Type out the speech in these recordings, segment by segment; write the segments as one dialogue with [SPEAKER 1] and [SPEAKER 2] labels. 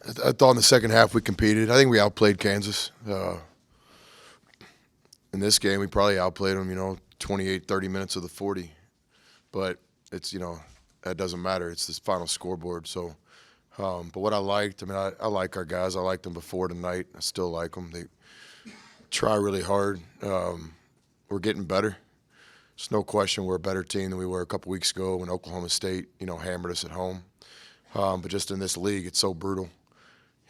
[SPEAKER 1] I thought in the second half we competed. I think we outplayed Kansas. In this game, we probably outplayed them, 28, 30 minutes of the 40. But it's, that doesn't matter. It's this final scoreboard. So, but what I liked, I like our guys. I liked them before tonight. I still like them. They try really hard. We're getting better. There's no question we're a better team than we were a couple weeks ago when Oklahoma State, hammered us at home. But just in this league, it's so brutal.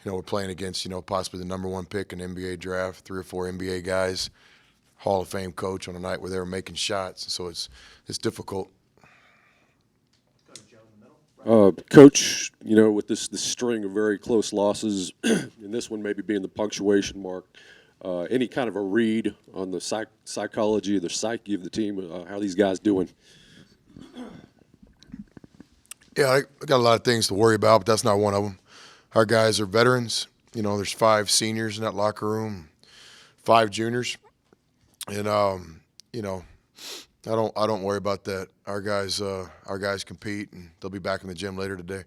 [SPEAKER 1] We're playing against, possibly the number one pick in the NBA draft, 3 or 4 NBA guys, Hall of Fame coach on a night where they were making shots. So it's difficult.
[SPEAKER 2] Coach, with this string of very close losses, and this one maybe being the punctuation mark, any kind of a read on the psychology, the psyche of the team, how these guys doing?
[SPEAKER 1] Yeah, I got a lot of things to worry about, but that's not one of them. Our guys are veterans. There's 5 seniors in that locker room, 5 juniors, and I don't worry about that. Our guys compete, and they'll be back in the gym later today.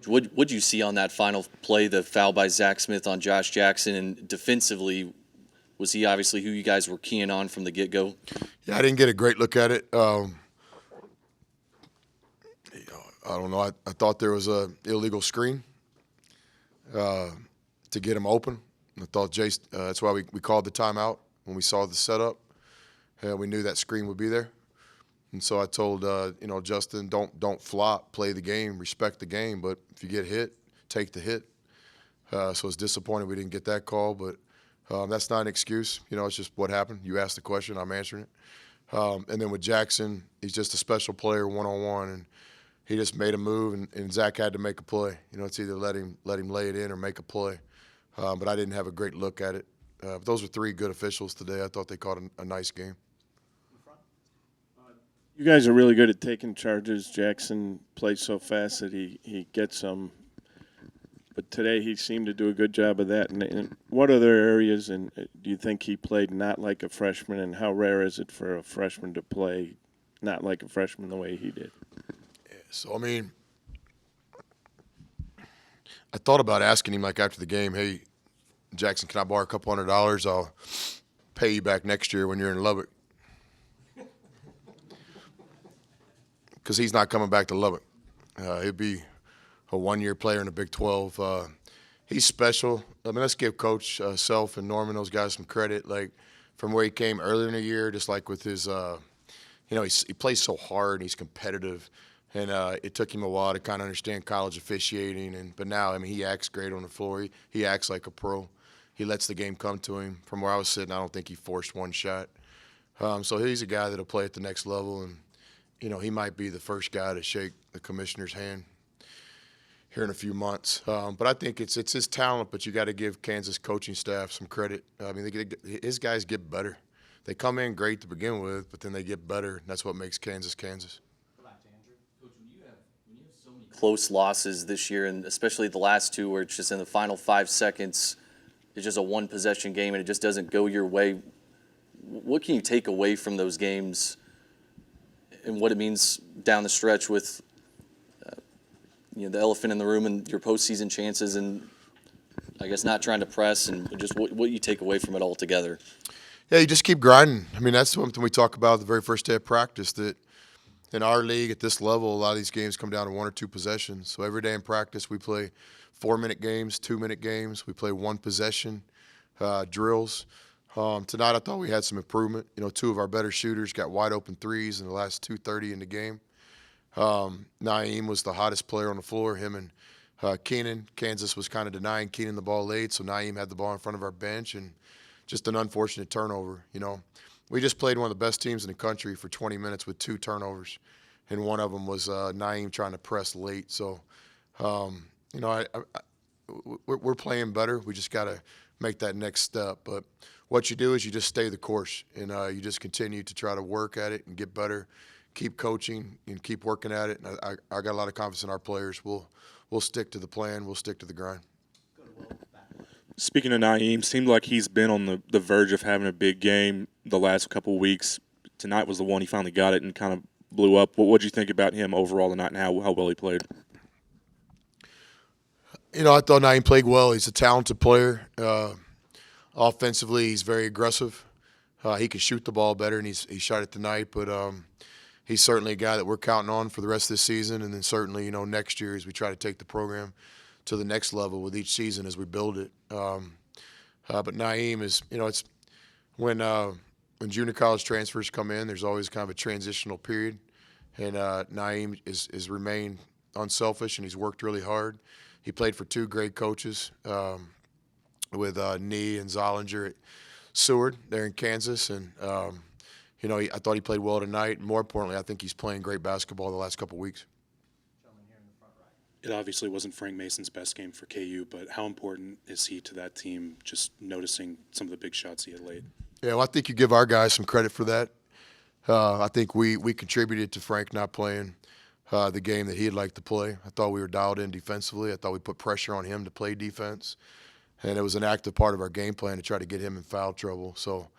[SPEAKER 3] What'd you see on that final play, the foul by Zach Smith on Josh Jackson, and defensively, was he obviously who you guys were keying on from the get-go?
[SPEAKER 1] Yeah, I didn't get a great look at it. I don't know. I thought there was a illegal screen to get him open. I thought Jace. That's why we called the timeout when we saw the setup. We knew that screen would be there, and so I told Justin, don't flop, play the game, respect the game. But if you get hit, take the hit. So it's disappointing we didn't get that call, but that's not an excuse. It's just what happened. You asked the question, I'm answering it. And then with Jackson, he's just a special player, one-on-one, and he just made a move, and Zach had to make a play. It's either let him lay it in or make a play. But I didn't have a great look at it. But those are 3 good officials today. I thought they caught a nice game.
[SPEAKER 4] You guys are really good at taking charges. Jackson plays so fast that he gets them. But today he seemed to do a good job of that. And what other areas do you think he played not like a freshman, and how rare is it for a freshman to play not like a freshman the way he did?
[SPEAKER 1] So, I thought about asking him, after the game, hey, Jackson, can I borrow a couple $100? I'll pay you back next year when you're in Lubbock. Because he's not coming back to Lubbock. He'll be a 1-year player in the Big 12. He's special. Let's give Coach Self and Norman, those guys, some credit. From where he came earlier in the year, just with his, he plays so hard and he's competitive. And it took him a while to kind of understand college officiating. But now, he acts great on the floor. He acts like a pro. He lets the game come to him. From where I was sitting, I don't think he forced one shot. So he's a guy that'll play at the next level. And, he might be the first guy to shake the commissioner's hand here in a few months. But I think it's his talent, but you got to give Kansas coaching staff some credit. His guys get better. They come in great to begin with, but then they get better. And that's what makes Kansas, Kansas.
[SPEAKER 3] Close losses this year, and especially the last 2 where it's just in the final 5 seconds, it's just a 1-possession game and it just doesn't go your way. What can you take away from those games and what it means down the stretch with the elephant in the room and your postseason chances, and I guess not trying to press, and just what you take away from it altogether?
[SPEAKER 1] Yeah, you just keep grinding. That's something we talk about the very first day of practice, that in our league at this level, a lot of these games come down to 1 or 2 possessions. So every day in practice, we play 4-minute games, 2-minute games. We play 1-possession drills. Tonight, I thought we had some improvement. 2 of our better shooters got wide open threes in the last 2:30 in the game. Naeem was the hottest player on the floor. Him and Keenan. Kansas was kind of denying Keenan the ball late, so Naeem had the ball in front of our bench, and just an unfortunate turnover. We just played one of the best teams in the country for 20 minutes with 2 turnovers, and one of them was Naeem trying to press late. So, we're playing better. We just got to make that next step. But what you do is you just stay the course, and you just continue to try to work at it and get better, keep coaching and keep working at it. And I got a lot of confidence in our players. We'll stick to the plan. We'll stick to the grind.
[SPEAKER 5] Speaking of Naeem, seemed like he's been on the verge of having a big game the last couple of weeks. Tonight was the one he finally got it and kind of blew up. What did you think about him overall tonight and how well he played?
[SPEAKER 1] I thought Naeem played well. He's a talented player. Offensively, he's very aggressive. He can shoot the ball better, and he shot it tonight. But he's certainly a guy that we're counting on for the rest of this season, and then certainly, next year as we try to take the program to the next level with each season as we build it. But Naeem is, it's when junior college transfers come in, there's always kind of a transitional period, and Naeem is remained unselfish, and he's worked really hard. He played for two great coaches with Nee and Zollinger at Seward there in Kansas, and I thought he played well tonight. And more importantly, I think he's playing great basketball the last couple of weeks.
[SPEAKER 6] It obviously wasn't Frank Mason's best game for KU, but how important is he to that team, just noticing some of the big shots he had laid?
[SPEAKER 1] Yeah, well, I think you give our guys some credit for that. I think we contributed to Frank not playing the game that he'd like to play. I thought we were dialed in defensively. I thought we put pressure on him to play defense. And it was an active part of our game plan to try to get him in foul trouble. So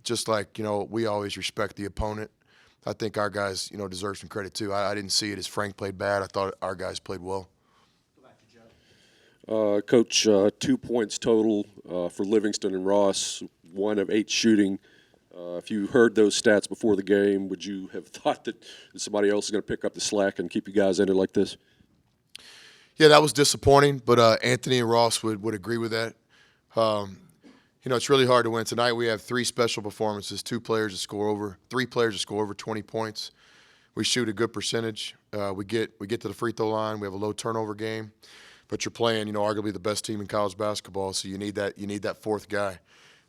[SPEAKER 1] just like, we always respect the opponent, I think our guys, deserve some credit too. I didn't see it as Frank played bad. I thought our guys played well.
[SPEAKER 7] Go back to Joe.
[SPEAKER 2] Coach, 2 points total for Livingston and Ross, 1 of 8 shooting. If you heard those stats before the game, would you have thought that somebody else is going to pick up the slack and keep you guys in it like this?
[SPEAKER 1] Yeah, that was disappointing, but Anthony and Ross would agree with that. It's really hard to win. Tonight we have 3 special performances, 3 players that score over 20 points. We shoot a good percentage. We get to the free throw line. We have a low turnover game, but you're playing, arguably the best team in college basketball, so you need that fourth guy.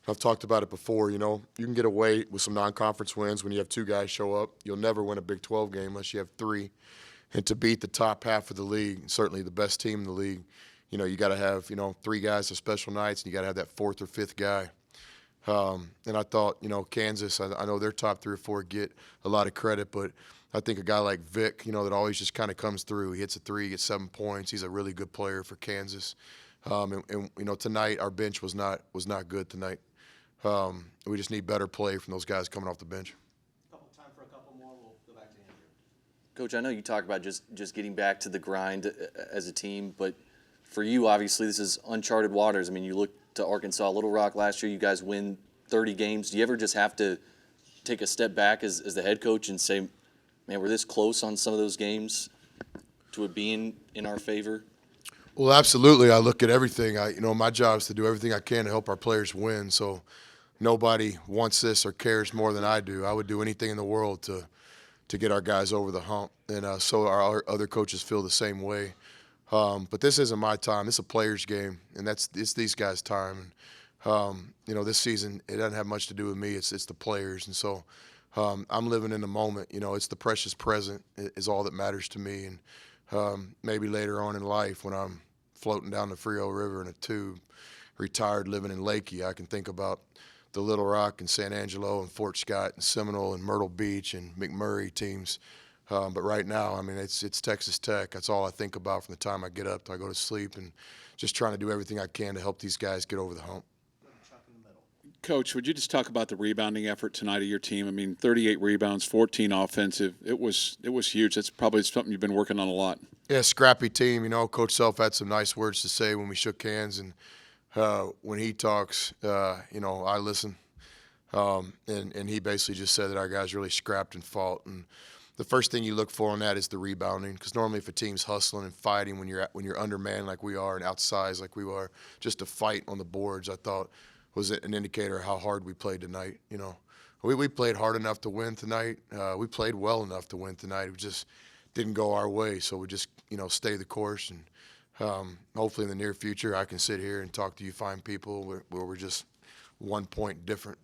[SPEAKER 1] I've talked about it before. You can get away with some non-conference wins when you have 2 guys show up. You'll never win a Big 12 game unless you have 3. And to beat the top half of the league, certainly the best team in the league, you got to have, 3 guys on special nights, and you got to have that 4th or 5th guy. And I thought, Kansas, I know their top 3 or 4 get a lot of credit, but I think a guy like Vic, that always just kind of comes through. He hits a 3, gets 7 points. He's a really good player for Kansas. And tonight our bench was not good tonight. We just need better play from those guys coming off the bench.
[SPEAKER 7] Time for a couple more. We'll go back to Andrew.
[SPEAKER 3] Coach, I know you talk about just getting back to the grind as a team, but for you, obviously, this is uncharted waters. I mean, you look to Arkansas, Little Rock last year, you guys win 30 games. Do you ever just have to take a step back as the head coach and say, man, we're this close on some of those games to it being in our favor?
[SPEAKER 1] Well, absolutely. I look at everything. My job is to do everything I can to help our players win. So nobody wants this or cares more than I do. I would do anything in the world to get our guys over the hump, and so our other coaches feel the same way. But this isn't my time. This is a players' game, and it's these guys' time. And, this season it doesn't have much to do with me. It's the players, and so I'm living in the moment. It's the precious present is all that matters to me. And maybe later on in life, when I'm floating down the Frio River in a tube, retired, living in Lakey, I can think about the Little Rock and San Angelo and Fort Scott and Seminole and Myrtle Beach and McMurray teams. But right now, it's Texas Tech. That's all I think about from the time I get up till I go to sleep, and just trying to do everything I can to help these guys get over the hump.
[SPEAKER 8] Coach, would you just talk about the rebounding effort tonight of your team? 38 rebounds, 14 offensive. It was huge. That's probably something you've been working on a lot.
[SPEAKER 1] Yeah, scrappy team. Coach Self had some nice words to say when we shook hands, and when he talks, I listen. And he basically just said that our guys really scrapped and fought. And the first thing you look for on that is the rebounding, because normally if a team's hustling and fighting when you're undermanned like we are and outsized like we are, just to fight on the boards, I thought was an indicator of how hard we played tonight. We played hard enough to win tonight. We played well enough to win tonight. It just didn't go our way, so we just stay the course. And hopefully in the near future I can sit here and talk to you fine people where we're just 1 point different.